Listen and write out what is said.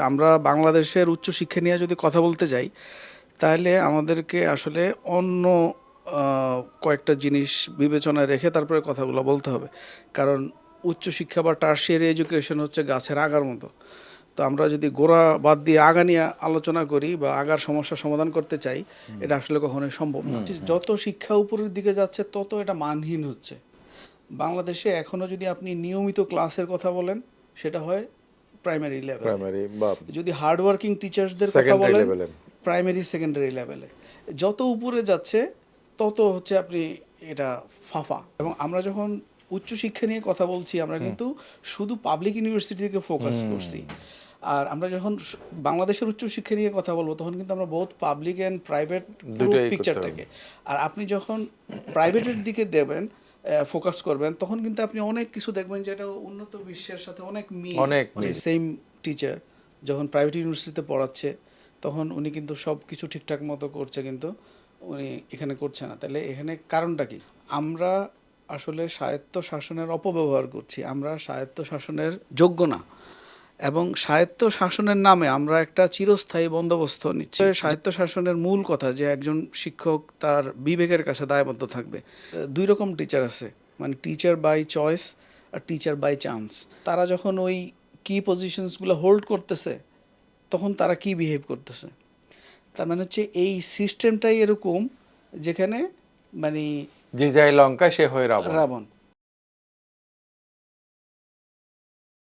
আমরা বাংলাদেশের উচ্চশিক্ষা নিয়ে যদি কথা বলতে যাই, তাহলে আমাদেরকে আসলে অন্য কয়েকটা জিনিস বিবেচনায় রেখে তারপরে কথাগুলো বলতে হবে। কারণ উচ্চশিক্ষা বা টারশিয়ারি এডুকেশন হচ্ছে গাছের আগার মতো। তো আমরা যদি গোড়া বাদ দিয়ে আগা নিয়ে আলোচনা করি বা আগার সমস্যার সমাধান করতে চাই, এটা আসলে কখনোই সম্ভব না। যত শিক্ষা উপরের দিকে যাচ্ছে তত এটা মানহীন হচ্ছে। বাংলাদেশে এখনও যদি আপনি নিয়মিত ক্লাসের কথা বলেন, সেটা হয় প্রাইমারি লেভেলে। প্রাইমারি বা যদি হার্ডওয়ার্কিং টিচার্সদের কথা সেকেন্ডারি বলেন, লেভেলে। প্রাইমারি সেকেন্ডারি লেভেলে। যত উপরে যাচ্ছে তত হচ্ছে আপনি এটা ফাফা। এবং আমরা যখন উচ্চশিক্ষা নিয়ে কথা বলছি, আমরা কিন্তু শুধু পাবলিক ইউনিভার্সিটি থেকে ফোকাস করছি। আর আমরা যখন বাংলাদেশের উচ্চশিক্ষা নিয়ে কথা বলবো, তখন কিন্তু আমরা বহুত পাবলিক অ্যান্ড প্রাইভেট দুটোই পিকচারটাকে। আর আপনি যখন প্রাইভেটের দিকে দেবেন, ফোকাস করবেন, তখন কিন্তু আপনি অনেক কিছু দেখবেন যেটা উন্নত বিশ্বের সাথে অনেক মিল। সেম টিচার যখন প্রাইভেট ইউনিভার্সিটিতে পড়াচ্ছে, তখন উনি কিন্তু সব কিছু ঠিকঠাক মতো করছে, কিন্তু উনি এখানে করছে না। তাহলে এখানে কারণটা কি? আমরা আসলে স্বায়ত্ত শাসনের অপব্যবহার করছি। আমরা স্বায়ত্ত শাসনের যোগ্য না, এবং স্বায়ত্ত শাসনের নামে আমরা একটা চিরস্থায়ী বন্দোবস্ত নিচ্ছি। স্বায়ত্ত শাসনের মূল কথা যে একজন শিক্ষক তার বিবেকের কাছে দায়বদ্ধ থাকবে। দুই রকম টিচার আছে, মানে টিচার বাই চয়েস আর টিচার বাই চান্স। তারা যখন ওই কি পজিশনসগুলো হোল্ড করতেছে, তখন তারা কি বিহেভ করতেছে। তার মানে হচ্ছে এই সিস্টেমটাই এরকম, যেখানে মানে যে যায় লঙ্কা সে হয় রাবণ।